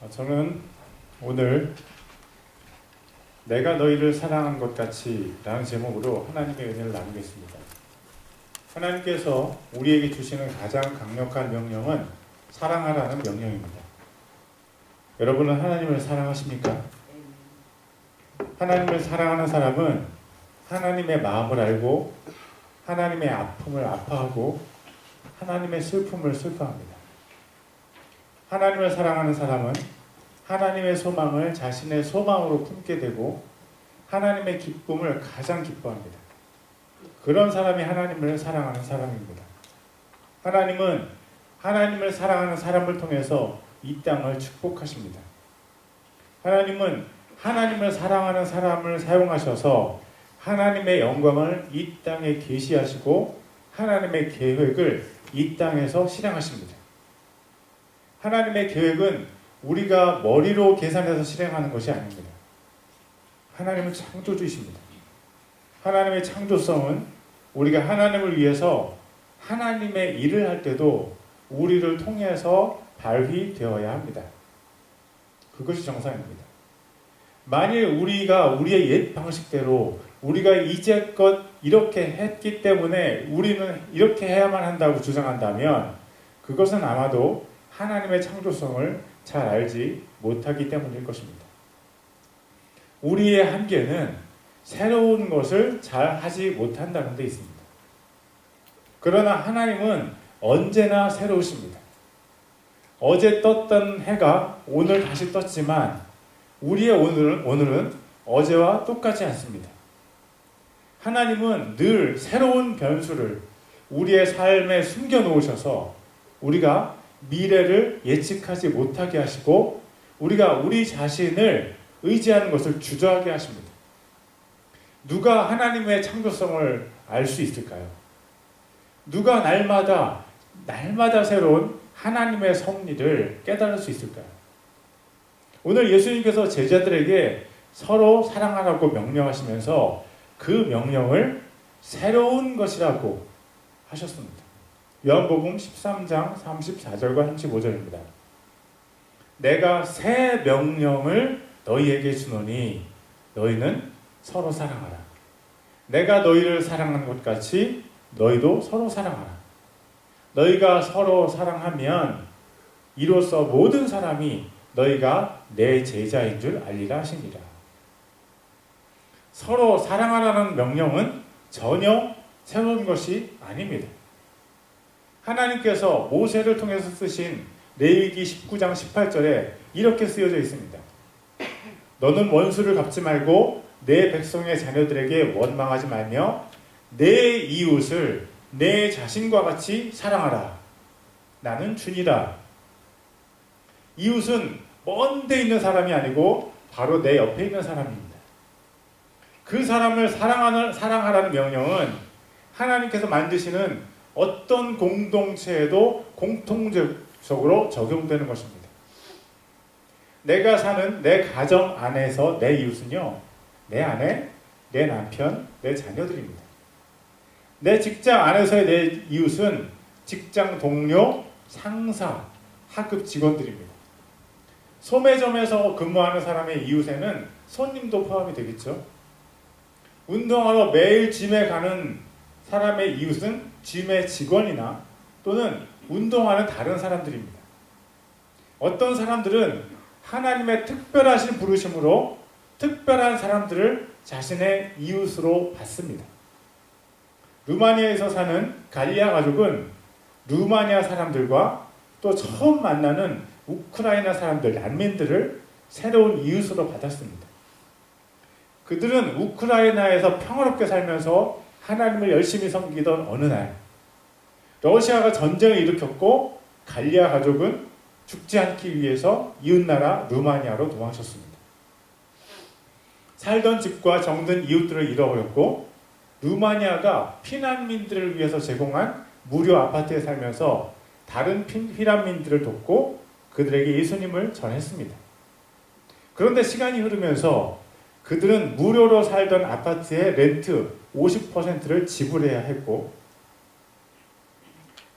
저는 오늘 내가 너희를 사랑한 것 같이 라는 제목으로 하나님의 은혜를 나누겠습니다. 하나님께서 우리에게 주시는 가장 강력한 명령은 사랑하라는 명령입니다. 여러분은 하나님을 사랑하십니까? 하나님을 사랑하는 사람은 하나님의 마음을 알고 하나님의 아픔을 아파하고 하나님의 슬픔을 슬퍼합니다. 하나님을 사랑하는 사람은 하나님의 소망을 자신의 소망으로 품게 되고 하나님의 기쁨을 가장 기뻐합니다. 그런 사람이 하나님을 사랑하는 사람입니다. 하나님은 하나님을 사랑하는 사람을 통해서 이 땅을 축복하십니다. 하나님은 하나님을 사랑하는 사람을 사용하셔서 하나님의 영광을 이 땅에 계시하시고 하나님의 계획을 이 땅에서 실행하십니다. 하나님의 계획은 우리가 머리로 계산해서 실행하는 것이 아닙니다. 하나님은 창조주이십니다. 하나님의 창조성은 우리가 하나님을 위해서 하나님의 일을 할 때도 우리를 통해서 발휘되어야 합니다. 그것이 정상입니다. 만일 우리가 우리의 옛 방식대로 우리가 이제껏 이렇게 했기 때문에 우리는 이렇게 해야만 한다고 주장한다면 그것은 아마도 하나님의 창조성을 잘 알지 못하기 때문일 것입니다. 우리의 한계는 새로운 것을 잘 하지 못한다는 데 있습니다. 그러나 하나님은 언제나 새로우십니다. 어제 떴던 해가 오늘 다시 떴지만 우리의 오늘은 어제와 똑같지 않습니다. 하나님은 늘 새로운 변수를 우리의 삶에 숨겨놓으셔서 우리가 미래를 예측하지 못하게 하시고 우리가 우리 자신을 의지하는 것을 주저하게 하십니다. 누가 하나님의 창조성을 알 수 있을까요? 누가 날마다 새로운 하나님의 섭리를 깨달을 수 있을까요? 오늘 예수님께서 제자들에게 서로 사랑하라고 명령하시면서 그 명령을 새로운 것이라고 하셨습니다. 요한복음 13장 34절과 35절입니다. 내가 새 명령을 너희에게 주노니 너희는 서로 사랑하라. 내가 너희를 사랑한 것 같이 너희도 서로 사랑하라. 너희가 서로 사랑하면 이로써 모든 사람이 너희가 내 제자인 줄 알리라 하시니라. 서로 사랑하라는 명령은 전혀 새로운 것이 아닙니다. 하나님께서 모세를 통해서 쓰신 레위기 19장 18절에 이렇게 쓰여져 있습니다. 너는 원수를 갚지 말고 내 백성의 자녀들에게 원망하지 말며 내 이웃을 내 자신과 같이 사랑하라. 나는 주니라. 이웃은 먼 데 있는 사람이 아니고 바로 내 옆에 있는 사람입니다. 그 사람을 사랑하라는 명령은 하나님께서 만드시는 어떤 공동체에도 공통적으로 적용되는 것입니다. 내가 사는 내 가정 안에서 내 이웃은요, 내 아내, 내 남편, 내 자녀들입니다. 내 직장 안에서의 내 이웃은 직장 동료, 상사, 하급 직원들입니다. 소매점에서 근무하는 사람의 이웃에는 손님도 포함이 되겠죠. 운동하러 매일 짐에 가는 사람의 이웃은 짐의 직원이나 또는 운동하는 다른 사람들입니다. 어떤 사람들은 하나님의 특별하신 부르심으로 특별한 사람들을 자신의 이웃으로 받습니다. 루마니아에서 사는 갈리아 가족은 루마니아 사람들과 또 처음 만나는 우크라이나 사람들, 난민들을 새로운 이웃으로 받았습니다. 그들은 우크라이나에서 평화롭게 살면서 하나님을 열심히 섬기던 어느 날 러시아가 전쟁을 일으켰고 갈리아 가족은 죽지 않기 위해서 이웃나라 루마니아로 도망쳤습니다. 살던 집과 정든 이웃들을 잃어버렸고 루마니아가 피난민들을 위해서 제공한 무료 아파트에 살면서 다른 피난민들을 돕고 그들에게 예수님을 전했습니다. 그런데 시간이 흐르면서 그들은 무료로 살던 아파트의 렌트 50%를 지불해야 했고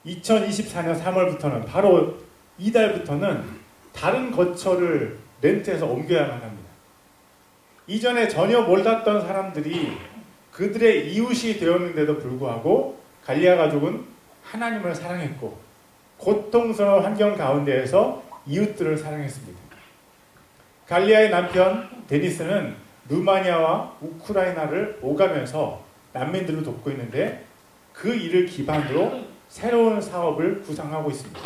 2024년 3월부터는 바로 이달부터는 다른 거처를 렌트해서 옮겨야만 합니다. 이전에 전혀 몰랐던 사람들이 그들의 이웃이 되었는데도 불구하고 갈리아 가족은 하나님을 사랑했고 고통스러운 환경 가운데에서 이웃들을 사랑했습니다. 갈리아의 남편 데니스는 루마니아와 우크라이나를 오가면서 난민들을 돕고 있는데 그 일을 기반으로 새로운 사업을 구상하고 있습니다.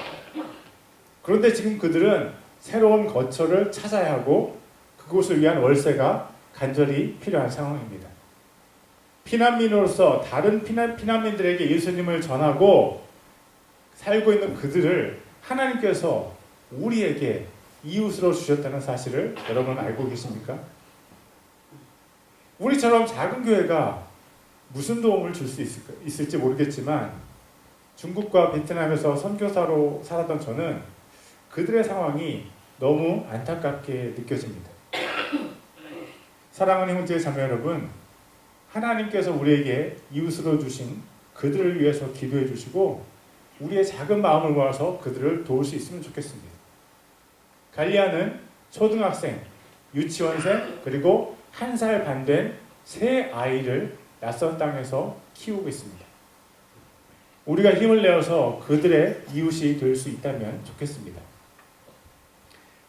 그런데 지금 그들은 새로운 거처를 찾아야 하고 그곳을 위한 월세가 간절히 필요한 상황입니다. 피난민으로서 다른 피난민들에게 예수님을 전하고 살고 있는 그들을 하나님께서 우리에게 이웃으로 주셨다는 사실을 여러분 알고 계십니까? 우리처럼 작은 교회가 무슨 도움을 줄 수 있을지 모르겠지만 중국과 베트남에서 선교사로 살았던 저는 그들의 상황이 너무 안타깝게 느껴집니다. 사랑하는 형제 자매 여러분, 하나님께서 우리에게 이웃으로 주신 그들을 위해서 기도해 주시고 우리의 작은 마음을 모아서 그들을 도울 수 있으면 좋겠습니다. 갈리아는 초등학생, 유치원생, 그리고 1살 반 된 세 아이를 낯선 땅에서 키우고 있습니다. 우리가 힘을 내어서 그들의 이웃이 될 수 있다면 좋겠습니다.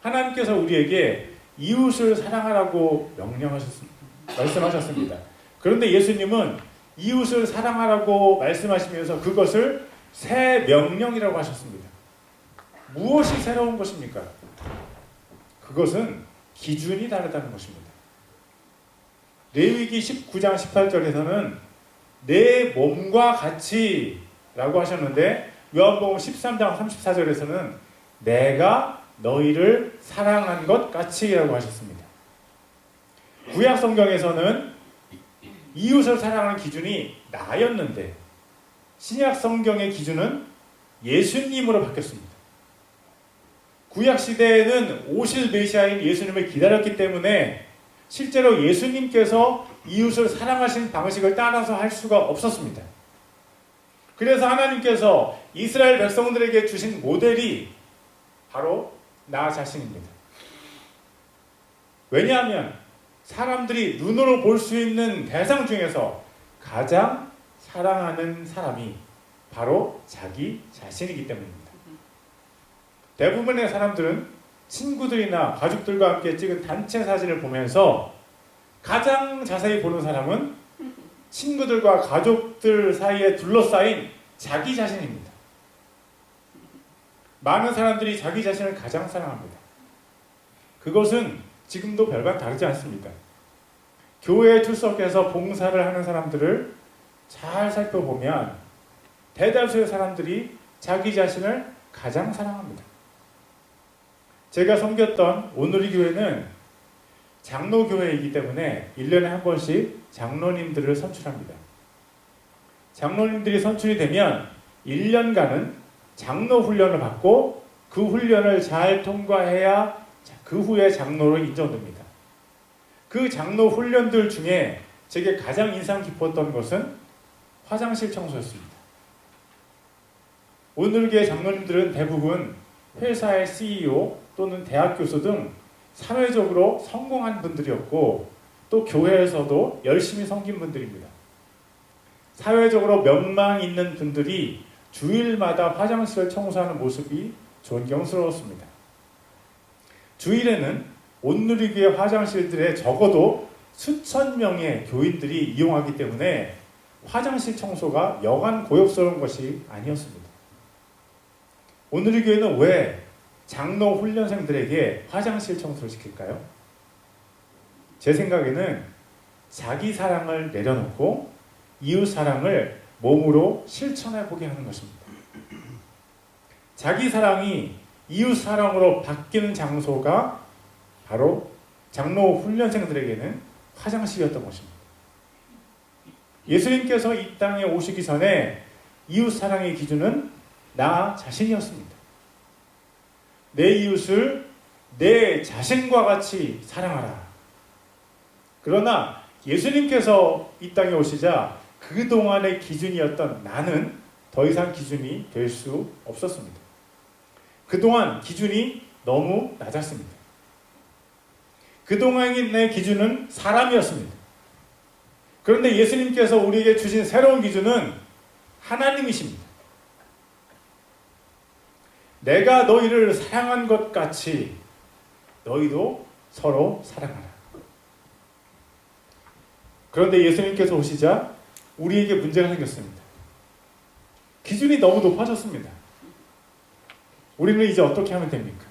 하나님께서 우리에게 이웃을 사랑하라고 말씀하셨습니다. 그런데 예수님은 이웃을 사랑하라고 말씀하시면서 그것을 새 명령이라고 하셨습니다. 무엇이 새로운 것입니까? 그것은 기준이 다르다는 것입니다. 레위기 19장 18절에서는 내 몸과 같이 라고 하셨는데 요한복음 13장 34절에서는 내가 너희를 사랑한 것 같이 라고 하셨습니다. 구약 성경에서는 이웃을 사랑하는 기준이 나였는데 신약 성경의 기준은 예수님으로 바뀌었습니다. 구약 시대에는 오실 메시아인 예수님을 기다렸기 때문에 실제로 예수님께서 이웃을 사랑하신 방식을 따라서 할 수가 없었습니다. 그래서 하나님께서 이스라엘 백성들에게 주신 모델이 바로 나 자신입니다. 왜냐하면 사람들이 눈으로 볼 수 있는 대상 중에서 가장 사랑하는 사람이 바로 자기 자신이기 때문입니다. 대부분의 사람들은 친구들이나 가족들과 함께 찍은 단체 사진을 보면서 가장 자세히 보는 사람은 친구들과 가족들 사이에 둘러싸인 자기 자신입니다. 많은 사람들이 자기 자신을 가장 사랑합니다. 그것은 지금도 별반 다르지 않습니다. 교회에 출석해서 봉사를 하는 사람들을 잘 살펴보면 대다수의 사람들이 자기 자신을 가장 사랑합니다. 제가 섬겼던 오누리 교회는 장로교회이기 때문에 1년에 한 번씩 장로님들을 선출합니다. 장로님들이 선출이 되면 1년간은 장로 훈련을 받고 그 훈련을 잘 통과해야 그 후에 장로로 인정됩니다. 그 장로 훈련들 중에 제게 가장 인상 깊었던 것은 화장실 청소였습니다. 오늘 교회 장로님들은 대부분 회사의 CEO 또는 대학 교수 등 사회적으로 성공한 분들이었고 또 교회에서도 열심히 섬긴 분들입니다. 사회적으로 명망 있는 분들이 주일마다 화장실을 청소하는 모습이 존경스러웠습니다. 주일에는 온누리교회 화장실들에 적어도 수천 명의 교인들이 이용하기 때문에 화장실 청소가 여간 고역스러운 것이 아니었습니다. 온누리교회는 왜 장로 훈련생들에게 화장실 청소를 시킬까요? 제 생각에는 자기 사랑을 내려놓고 이웃 사랑을 몸으로 실천해보게 하는 것입니다. 자기 사랑이 이웃 사랑으로 바뀌는 장소가 바로 장로 훈련생들에게는 화장실이었던 것입니다. 예수님께서 이 땅에 오시기 전에 이웃 사랑의 기준은 나 자신이었습니다. 내 이웃을 내 자신과 같이 사랑하라. 그러나 예수님께서 이 땅에 오시자 그동안의 기준이었던 나는 더 이상 기준이 될 수 없었습니다. 그동안 기준이 너무 낮았습니다. 그동안의 기준은 사람이었습니다. 그런데 예수님께서 우리에게 주신 새로운 기준은 하나님이십니다. 내가 너희를 사랑한 것 같이 너희도 서로 사랑하라. 그런데 예수님께서 오시자 우리에게 문제가 생겼습니다. 기준이 너무 높아졌습니다. 우리는 이제 어떻게 하면 됩니까?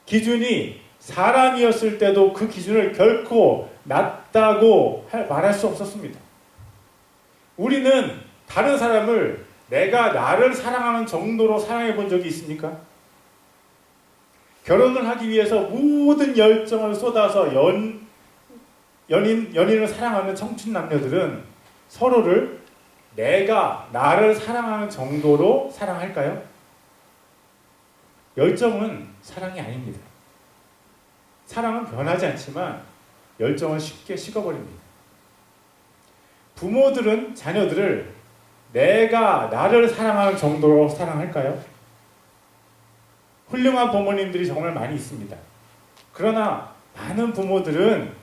기준이 사람이었을 때도 그 기준을 결코 낮다고 말할 수 없었습니다. 우리는 다른 사람을 내가 나를 사랑하는 정도로 사랑해 본 적이 있습니까? 결혼을 하기 위해서 모든 열정을 쏟아서 연인을 사랑하는 청춘 남녀들은 서로를 내가 나를 사랑하는 정도로 사랑할까요? 열정은 사랑이 아닙니다. 사랑은 변하지 않지만 열정은 쉽게 식어버립니다. 부모들은 자녀들을 내가 나를 사랑하는 정도로 사랑할까요? 훌륭한 부모님들이 정말 많이 있습니다. 그러나 많은 부모들은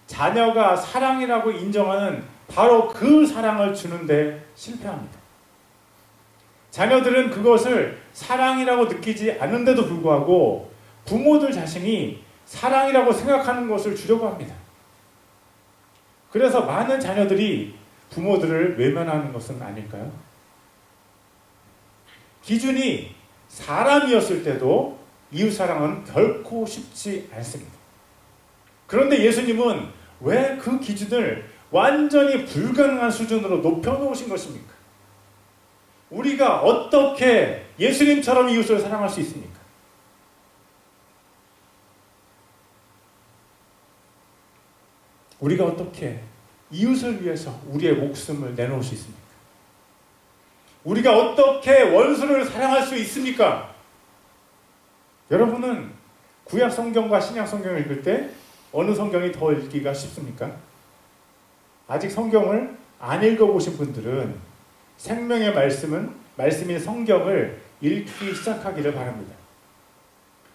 자녀가 사랑이라고 인정하는 바로 그 사랑을 주는데 실패합니다. 자녀들은 그것을 사랑이라고 느끼지 않는데도 불구하고 부모들 자신이 사랑이라고 생각하는 것을 주려고 합니다. 그래서 많은 자녀들이 부모들을 외면하는 것은 아닐까요? 기준이 사람이었을 때도 이웃사랑은 결코 쉽지 않습니다. 그런데 예수님은 왜 그 기준을 완전히 불가능한 수준으로 높여놓으신 것입니까? 우리가 어떻게 예수님처럼 이웃을 사랑할 수 있습니까? 우리가 어떻게 이웃을 위해서 우리의 목숨을 내놓을 수 있습니까? 우리가 어떻게 원수를 사랑할 수 있습니까? 여러분은 구약 성경과 신약 성경을 읽을 때 어느 성경이 더 읽기가 쉽습니까? 아직 성경을 안 읽어보신 분들은 생명의 말씀인 성경을 읽기 시작하기를 바랍니다.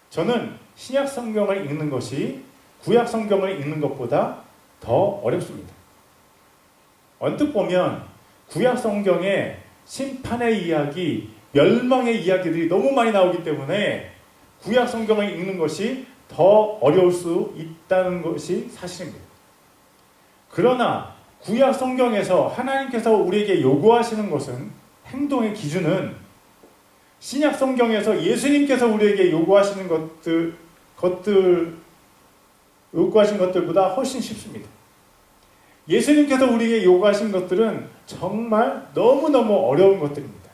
저는 신약 성경을 읽는 것이 구약 성경을 읽는 것보다 더 어렵습니다. 언뜻 보면 구약 성경에 심판의 이야기, 멸망의 이야기들이 너무 많이 나오기 때문에 구약 성경을 읽는 것이 더 어려울 수 있다는 것이 사실입니다. 그러나 구약 성경에서 하나님께서 우리에게 요구하시는 것은, 행동의 기준은 신약 성경에서 예수님께서 우리에게 요구하시는 요구하신 것들보다 훨씬 쉽습니다. 예수님께서 우리에게 요구하신 것들은 정말 너무너무 어려운 것들입니다.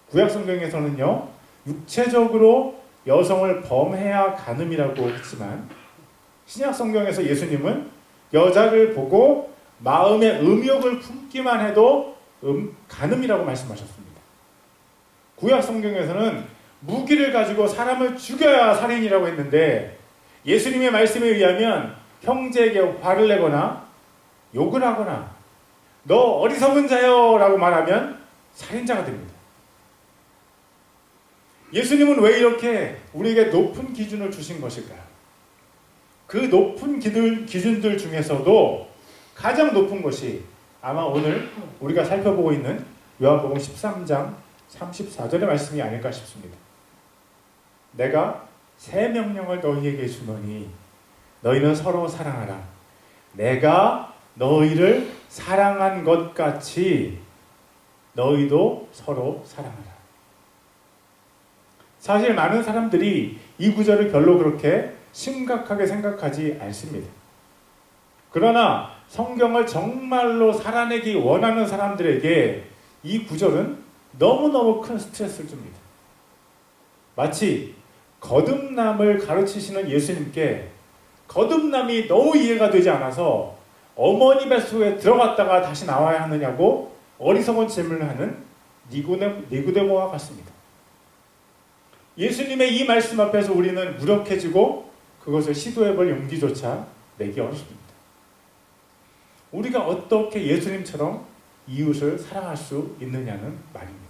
구약 성경에서는요, 육체적으로 여성을 범해야 간음이라고 했지만 신약 성경에서 예수님은 여자를 보고 마음의 음욕을 품기만 해도 간음이라고 말씀하셨습니다. 구약 성경에서는 무기를 가지고 사람을 죽여야 살인이라고 했는데 예수님의 말씀에 의하면 형제에게 화를 내거나 욕을 하거나 너 어리석은 자요 라고 말하면 살인자가 됩니다. 예수님은 왜 이렇게 우리에게 높은 기준을 주신 것일까요? 그 높은 기준들 중에서도 가장 높은 것이 아마 오늘 우리가 살펴보고 있는 요한복음 13장 34절의 말씀이 아닐까 싶습니다. 내가 새 명령을 너희에게 주노니 너희는 서로 사랑하라. 내가 너희를 사랑한 것 같이 너희도 서로 사랑하라. 사실 많은 사람들이 이 구절을 별로 그렇게 심각하게 생각하지 않습니다. 그러나 성경을 정말로 살아내기 원하는 사람들에게 이 구절은 너무너무 큰 스트레스를 줍니다. 마치 거듭남을 가르치시는 예수님께 거듭남이 너무 이해가 되지 않아서 어머니 뱃속에 들어갔다가 다시 나와야 하느냐고 어리석은 질문을 하는 니고데모와 같습니다. 예수님의 이 말씀 앞에서 우리는 무력해지고 그것을 시도해볼 용기조차 내기 어렵습니다. 우리가 어떻게 예수님처럼 이웃을 사랑할 수 있느냐는 말입니다.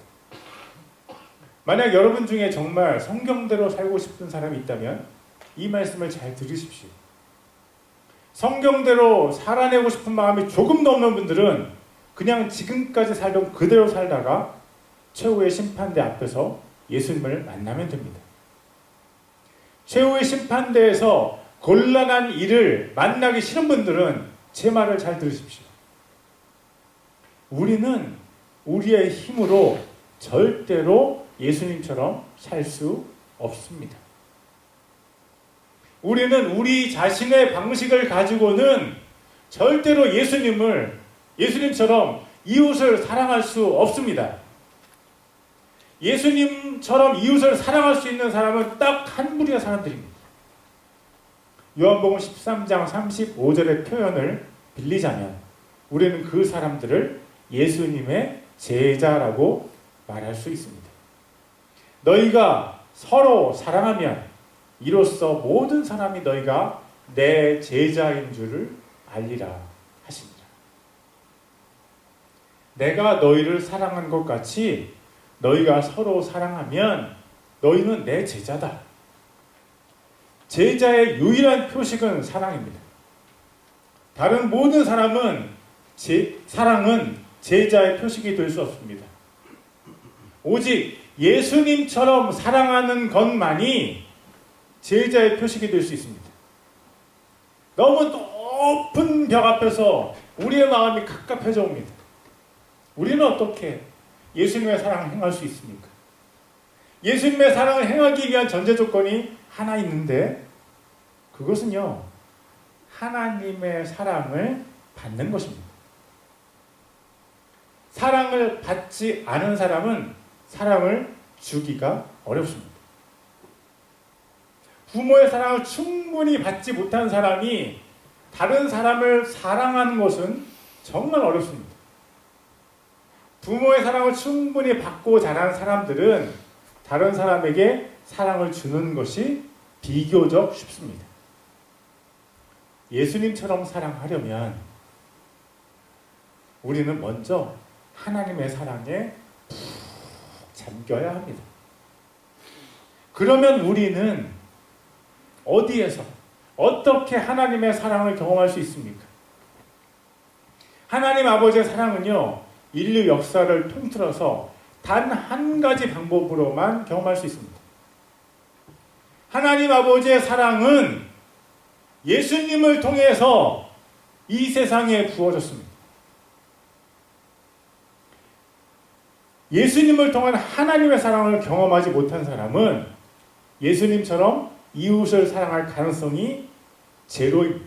만약 여러분 중에 정말 성경대로 살고 싶은 사람이 있다면 이 말씀을 잘 들으십시오. 성경대로 살아내고 싶은 마음이 조금도 없는 분들은 그냥 지금까지 살던 그대로 살다가 최후의 심판대 앞에서 예수님을 만나면 됩니다. 최후의 심판대에서 곤란한 일을 만나기 싫은 분들은 제 말을 잘 들으십시오. 우리는 우리의 힘으로 절대로 예수님처럼 살 수 없습니다. 우리는 우리 자신의 방식을 가지고는 절대로 예수님처럼 이웃을 사랑할 수 없습니다. 예수님처럼 이웃을 사랑할 수 있는 사람은 딱 한 무리의 사람들입니다. 요한복음 13장 35절의 표현을 빌리자면 우리는 그 사람들을 예수님의 제자라고 말할 수 있습니다. 너희가 서로 사랑하면 이로써 모든 사람이 너희가 내 제자인 줄을 알리라 하십니다. 내가 너희를 사랑한 것 같이 너희가 서로 사랑하면 너희는 내 제자다. 제자의 유일한 표식은 사랑입니다. 다른 모든 사랑은 제자의 표식이 될 수 없습니다. 오직 예수님처럼 사랑하는 것만이 제자의 표식이 될 수 있습니다. 너무 높은 벽 앞에서 우리의 마음이 갑갑해져 옵니다. 우리는 어떻게 예수님의 사랑을 행할 수 있습니까? 예수님의 사랑을 행하기 위한 전제 조건이 하나 있는데 그것은요, 하나님의 사랑을 받는 것입니다. 사랑을 받지 않은 사람은 사랑을 주기가 어렵습니다. 부모의 사랑을 충분히 받지 못한 사람이 다른 사람을 사랑하는 것은 정말 어렵습니다. 부모의 사랑을 충분히 받고 자란 사람들은 다른 사람에게 사랑을 주는 것이 비교적 쉽습니다. 예수님처럼 사랑하려면 우리는 먼저 하나님의 사랑에 푹 잠겨야 합니다. 그러면 우리는 어디에서 어떻게 하나님의 사랑을 경험할 수 있습니까? 하나님 아버지의 사랑은요, 인류 역사를 통틀어서 단 한 가지 방법으로만 경험할 수 있습니다. 하나님 아버지의 사랑은 예수님을 통해서 이 세상에 부어졌습니다. 예수님을 통한 하나님의 사랑을 경험하지 못한 사람은 예수님처럼 이웃을 사랑할 가능성이 제로입니다.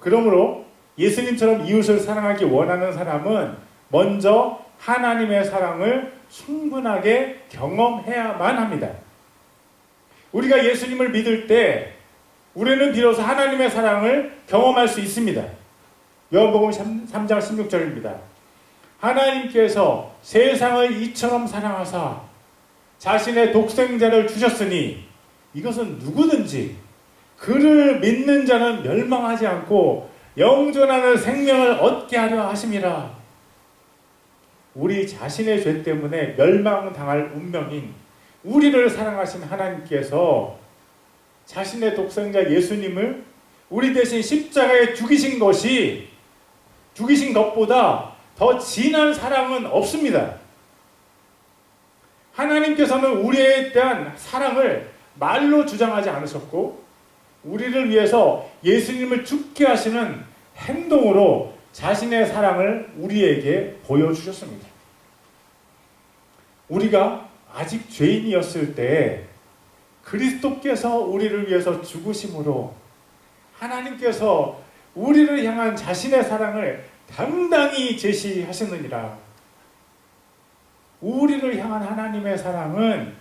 그러므로 예수님처럼 이웃을 사랑하기 원하는 사람은 먼저 하나님의 사랑을 충분하게 경험해야만 합니다. 우리가 예수님을 믿을 때 우리는 비로소 하나님의 사랑을 경험할 수 있습니다. 요한복음 3장 16절입니다. 하나님께서 세상을 이처럼 사랑하사 자신의 독생자를 주셨으니 이것은 누구든지 그를 믿는 자는 멸망하지 않고 영존하는 생명을 얻게 하려 하심이라. 우리 자신의 죄 때문에 멸망당할 운명인 우리를 사랑하신 하나님께서 자신의 독생자 예수님을 우리 대신 십자가에 죽이신 것보다 더 진한 사랑은 없습니다. 하나님께서는 우리에 대한 사랑을 말로 주장하지 않으셨고 우리를 위해서 예수님을 죽게 하시는 행동으로 자신의 사랑을 우리에게 보여주셨습니다. 우리가 아직 죄인이었을 때 그리스도께서 우리를 위해서 죽으심으로 하나님께서 우리를 향한 자신의 사랑을 당당히 제시하셨느니라. 우리를 향한 하나님의 사랑은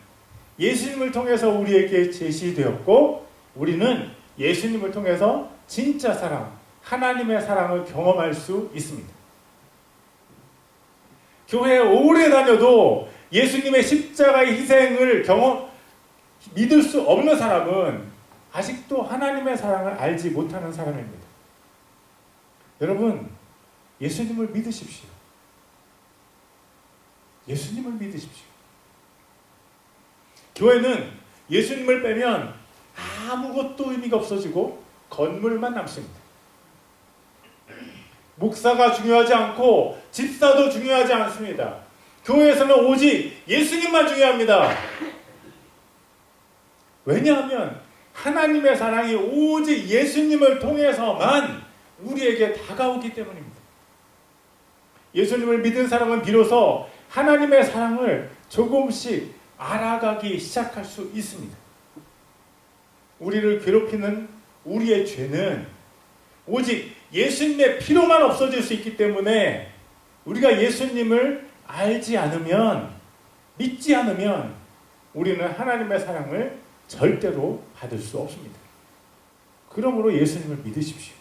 예수님을 통해서 우리에게 제시되었고 우리는 예수님을 통해서 진짜 사랑, 하나님의 사랑을 경험할 수 있습니다. 교회에 오래 다녀도 예수님의 십자가의 희생을 믿을 수 없는 사람은 아직도 하나님의 사랑을 알지 못하는 사람입니다. 여러분, 예수님을 믿으십시오. 예수님을 믿으십시오. 교회는 예수님을 빼면 아무것도 의미가 없어지고 건물만 남습니다. 목사가 중요하지 않고 집사도 중요하지 않습니다. 교회에서는 오직 예수님만 중요합니다. 왜냐하면 하나님의 사랑이 오직 예수님을 통해서만 우리에게 다가오기 때문입니다. 예수님을 믿은 사람은 비로소 하나님의 사랑을 조금씩 알아가기 시작할 수 있습니다. 우리를 괴롭히는 우리의 죄는 오직 예수님의 피로만 없어질 수 있기 때문에 우리가 예수님을 알지 않으면, 믿지 않으면 우리는 하나님의 사랑을 절대로 받을 수 없습니다. 그러므로 예수님을 믿으십시오.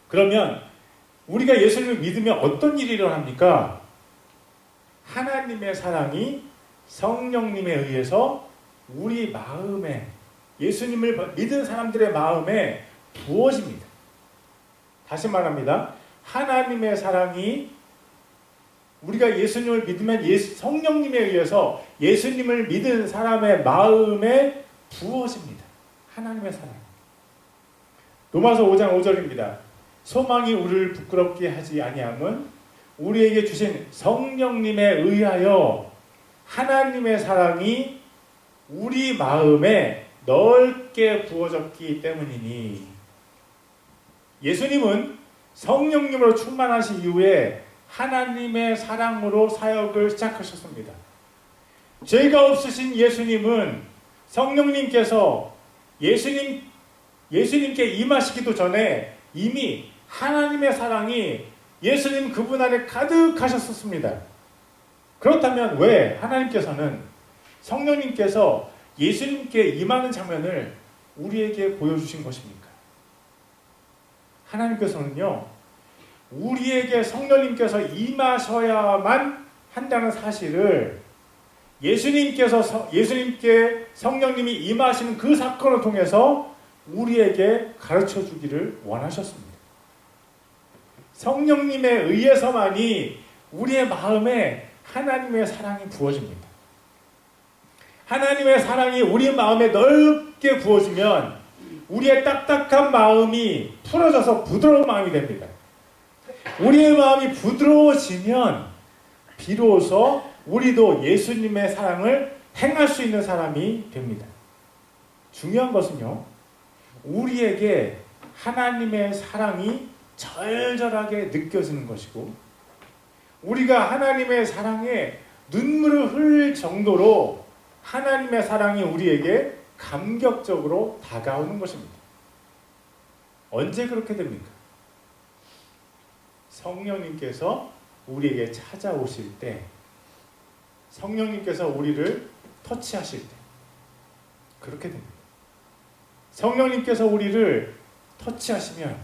그러면 우리가 예수님을 믿으면 어떤 일이 일어납니까? 하나님의 사랑이 성령님에 의해서 우리 마음에, 예수님을 믿은 사람들의 마음에 부어집니다. 다시 말합니다. 하나님의 사랑이 우리가 예수님을 믿으면 성령님에 의해서 예수님을 믿은 사람의 마음에 부어집니다. 하나님의 사랑. 로마서 5장 5절입니다. 소망이 우리를 부끄럽게 하지 아니함은 우리에게 주신 성령님에 의하여 하나님의 사랑이 우리 마음에 넓게 부어졌기 때문이니. 예수님은 성령님으로 충만하신 이후에 하나님의 사랑으로 사역을 시작하셨습니다. 죄가 없으신 예수님은 성령님께서 예수님께 임하시기도 전에 이미 하나님의 사랑이 예수님 그분 안에 가득하셨었습니다. 그렇다면 왜 하나님께서는 성령님께서 예수님께 임하는 장면을 우리에게 보여주신 것입니까? 하나님께서는요, 우리에게 성령님께서 임하셔야만 한다는 사실을 예수님께 성령님이 임하시는 그 사건을 통해서 우리에게 가르쳐 주기를 원하셨습니다. 성령님에 의해서만이 우리의 마음에 하나님의 사랑이 부어집니다. 하나님의 사랑이 우리 마음에 넓게 부어지면 우리의 딱딱한 마음이 풀어져서 부드러운 마음이 됩니다. 우리의 마음이 부드러워지면 비로소 우리도 예수님의 사랑을 행할 수 있는 사람이 됩니다. 중요한 것은요, 우리에게 하나님의 사랑이 절절하게 느껴지는 것이고, 우리가 하나님의 사랑에 눈물을 흘릴 정도로 하나님의 사랑이 우리에게 감격적으로 다가오는 것입니다. 언제 그렇게 됩니까? 성령님께서 우리에게 찾아오실 때, 성령님께서 우리를 터치하실 때 그렇게 됩니다. 성령님께서 우리를 터치하시면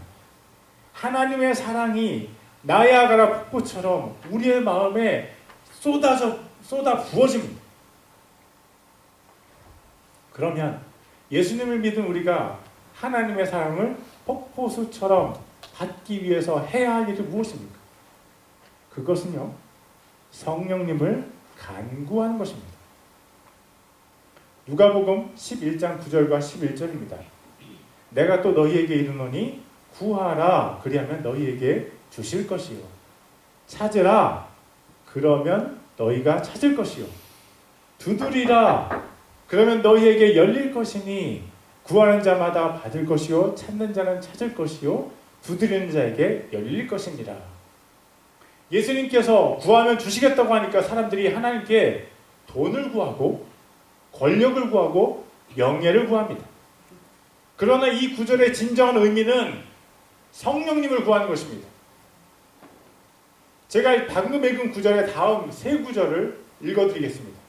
하나님의 사랑이 나야가라 폭포처럼 우리의 마음에 쏟아 부어집니다. 그러면 예수님을 믿은 우리가 하나님의 사랑을 폭포수처럼 받기 위해서 해야 할 일이 무엇입니까? 그것은요, 성령님을 간구하는 것입니다. 누가복음 11장 9절과 11절입니다. 내가 또 너희에게 이르노니 구하라 그리하면 너희에게 주실 것이요, 찾으라 그러면 너희가 찾을 것이요, 두드리라 그러면 너희에게 열릴 것이니 구하는 자마다 받을 것이요 찾는 자는 찾을 것이요 두드리는 자에게 열릴 것이니라. 예수님께서 구하면 주시겠다고 하니까 사람들이 하나님께 돈을 구하고 권력을 구하고 명예를 구합니다. 그러나 이 구절의 진정한 의미는 성령님을 구하는 것입니다. 제가 방금 읽은 구절의 다음 세 구절을 읽어드리겠습니다.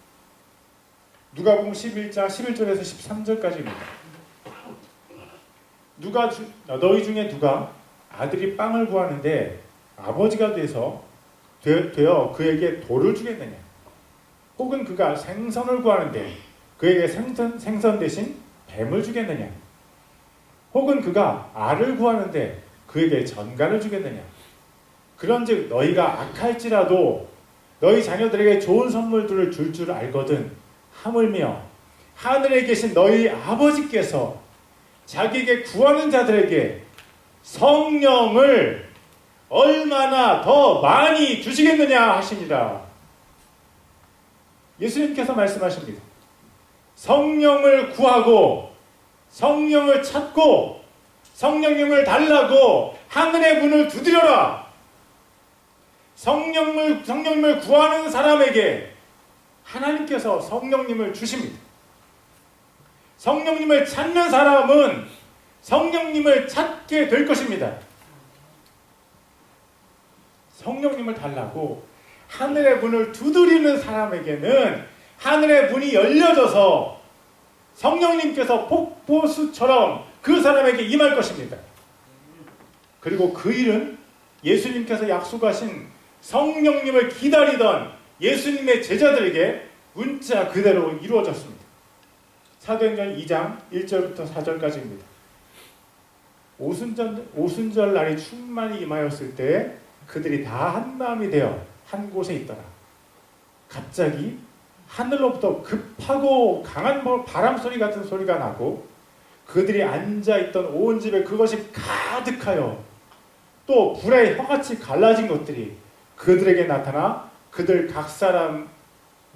누가복음 11장 11절에서 13절까지입니다. 너희 중에 누가 아들이 빵을 구하는데 아버지가 되어 그에게 돌을 주겠느냐? 혹은 그가 생선을 구하는데 그에게 생선 대신 뱀을 주겠느냐? 혹은 그가 알을 구하는데 그에게 전갈을 주겠느냐? 그런즉 너희가 악할지라도 너희 자녀들에게 좋은 선물들을 줄 알거든 하물며 하늘에 계신 너희 아버지께서 자기에게 구하는 자들에게 성령을 얼마나 더 많이 주시겠느냐 하십니다. 예수님께서 말씀하십니다. 성령을 구하고 성령을 찾고 성령님을 달라고 하늘의 문을 두드려라. 성령님을 구하는 사람에게 하나님께서 성령님을 주십니다. 성령님을 찾는 사람은 성령님을 찾게 될 것입니다. 성령님을 달라고 하늘의 문을 두드리는 사람에게는 하늘의 문이 열려져서 성령님께서 폭포수처럼 그 사람에게 임할 것입니다. 그리고 그 일은 예수님께서 약속하신 성령님을 기다리던 예수님의 제자들에게 문자 그대로 이루어졌습니다. 사도행전 2장 1절부터 4절까지입니다. 오순절 날이 충만히 임하였을 때 그들이 다 한 마음이 되어 한 곳에 있더라. 갑자기 하늘로부터 급하고 강한 바람 소리 같은 소리가 나고 그들이 앉아있던 온 집에 그것이 가득하여 또 불에 혀같이 갈라진 것들이 그들에게 나타나 그들 각 사람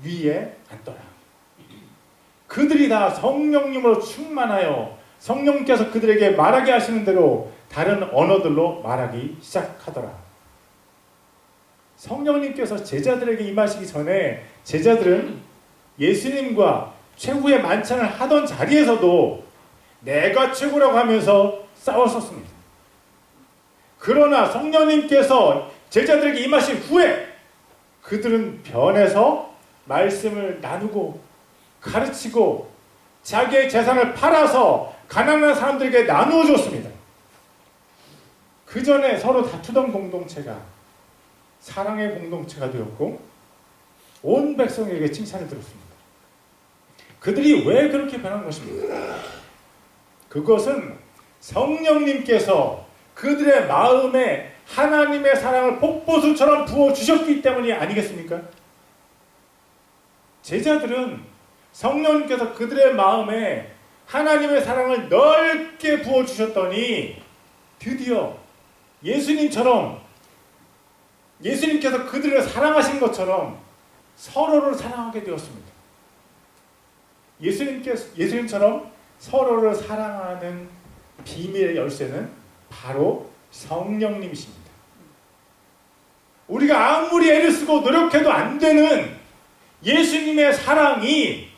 위에 앉더라. 그들이 다 성령님으로 충만하여 성령께서 그들에게 말하게 하시는 대로 다른 언어들로 말하기 시작하더라. 성령님께서 제자들에게 임하시기 전에 제자들은 예수님과 최후의 만찬을 하던 자리에서도 내가 최고라고 하면서 싸웠었습니다. 그러나 성령님께서 제자들에게 임하신 후에 그들은 변해서 말씀을 나누고 가르치고 자기의 재산을 팔아서 가난한 사람들에게 나누어 줬습니다. 그 전에 서로 다투던 공동체가 사랑의 공동체가 되었고 온 백성에게 칭찬을 들었습니다. 그들이 왜 그렇게 변한 것입니까? 그것은 성령님께서 그들의 마음에 하나님의 사랑을 폭포수처럼 부어주셨기 때문이 아니겠습니까? 제자들은 성령님께서 그들의 마음에 하나님의 사랑을 넓게 부어주셨더니 드디어 예수님께서 그들을 사랑하신 것처럼 서로를 사랑하게 되었습니다. 예수님처럼 서로를 사랑하는 비밀의 열쇠는 바로 성령님이십니다. 우리가 아무리 애를 쓰고 노력해도 안 되는 예수님의 사랑이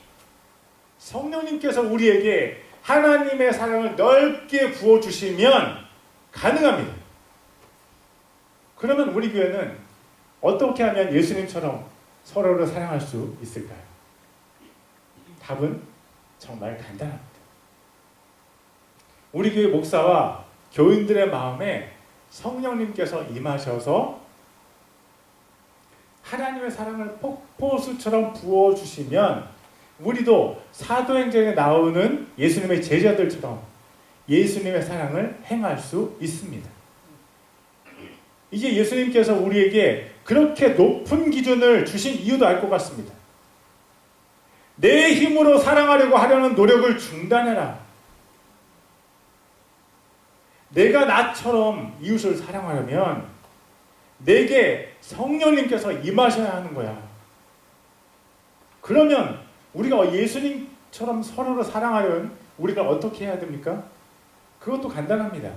성령님께서 우리에게 하나님의 사랑을 넓게 부어주시면 가능합니다. 그러면 우리 교회는 어떻게 하면 예수님처럼 서로를 사랑할 수 있을까요? 답은 정말 간단합니다. 우리 교회 목사와 교인들의 마음에 성령님께서 임하셔서 하나님의 사랑을 폭포수처럼 부어주시면 우리도 사도행전에 나오는 예수님의 제자들처럼 예수님의 사랑을 행할 수 있습니다. 이제 예수님께서 우리에게 그렇게 높은 기준을 주신 이유도 알 것 같습니다. 내 힘으로 사랑하려고 하려는 노력을 중단해라. 내가 나처럼 이웃을 사랑하려면 내게 성령님께서 임하셔야 하는 거야. 그러면 우리가 예수님처럼 서로를 사랑하려면 우리가 어떻게 해야 됩니까? 그것도 간단합니다.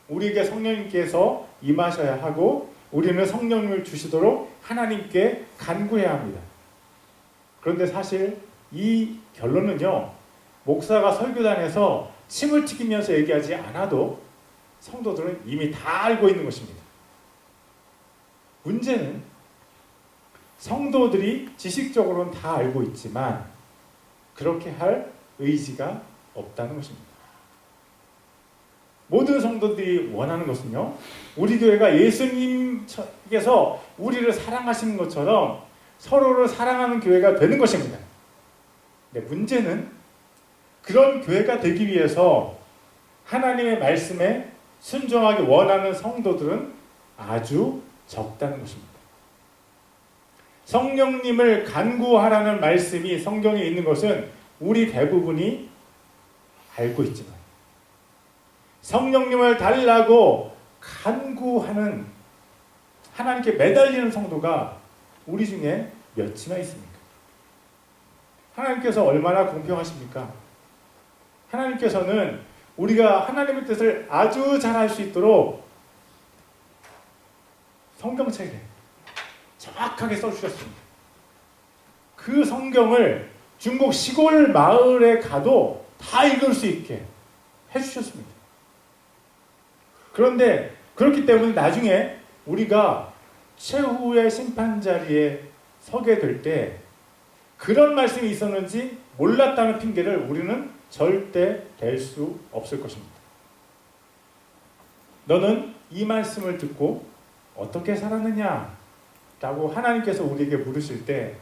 우리에게 성령님께서 임하셔야 하고 우리는 성령님을 주시도록 하나님께 간구해야 합니다. 그런데 사실 이 결론은요, 목사가 설교단에서 침을 튀기면서 얘기하지 않아도 성도들은 이미 다 알고 있는 것입니다. 문제는 성도들이 지식적으로는 다 알고 있지만 그렇게 할 의지가 없다는 것입니다. 모든 성도들이 원하는 것은요, 우리 교회가 예수님께서 우리를 사랑하시는 것처럼 서로를 사랑하는 교회가 되는 것입니다. 근데 문제는 그런 교회가 되기 위해서 하나님의 말씀에 순종하기 원하는 성도들은 아주 적다는 것입니다. 성령님을 간구하라는 말씀이 성경에 있는 것은 우리 대부분이 알고 있지만 성령님을 달라고 간구하는 하나님께 매달리는 성도가 우리 중에 몇이나 있습니까? 하나님께서 얼마나 공평하십니까? 하나님께서는 우리가 하나님의 뜻을 아주 잘할 수 있도록 성경책에 정확하게 써주셨습니다. 그 성경을 중국 시골 마을에 가도 다 읽을 수 있게 해주셨습니다. 그런데 그렇기 때문에 나중에 우리가 최후의 심판 자리에 서게 될 때 그런 말씀이 있었는지 몰랐다는 핑계를 우리는 절대 댈 수 없을 것입니다. 너는 이 말씀을 듣고 어떻게 살았느냐? 라고 하나님께서 우리에게 물으실 때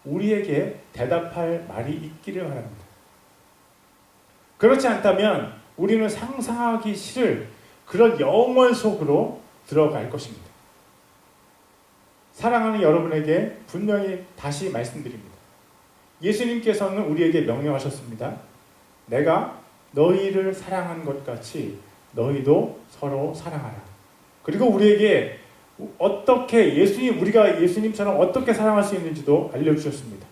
우리에게 대답할 말이 있기를 바랍니다. 그렇지 않다면 우리는 상상하기 싫을 그런 영원 속으로 들어갈 것입니다. 사랑하는 여러분에게 분명히 다시 말씀드립니다. 예수님께서는 우리에게 명령하셨습니다. 내가 너희를 사랑한 것 같이 너희도 서로 사랑하라. 그리고 우리에게 어떻게 우리가 예수님처럼 어떻게 사랑할 수 있는지도 알려주셨습니다.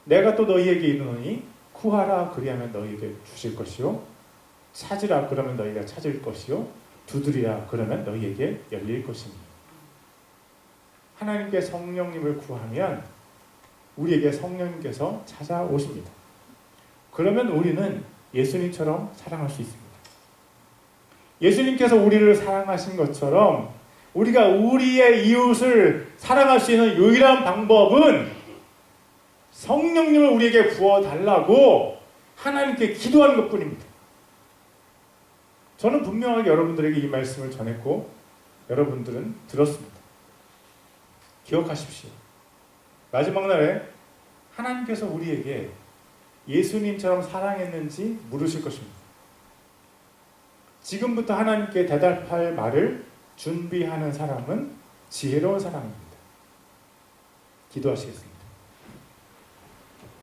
내가 또 너희에게 이르노니 구하라 그리하면 너희에게 주실 것이요 찾으라 그러면 너희가 찾을 것이요 두드리라 그러면 너희에게 열릴 것입니다. 하나님께 성령님을 구하면 우리에게 성령님께서 찾아오십니다. 그러면 우리는 예수님처럼 사랑할 수 있습니다. 예수님께서 우리를 사랑하신 것처럼 우리가 우리의 이웃을 사랑할 수 있는 유일한 방법은 성령님을 우리에게 부어달라고 하나님께 기도하는 것뿐입니다. 저는 분명하게 여러분들에게 이 말씀을 전했고 여러분들은 들었습니다. 기억하십시오. 마지막 날에 하나님께서 우리에게 예수님처럼 사랑했는지 물으실 것입니다. 지금부터 하나님께 대답할 말을 준비하는 사람은 지혜로운 사람입니다. 기도하시겠습니다.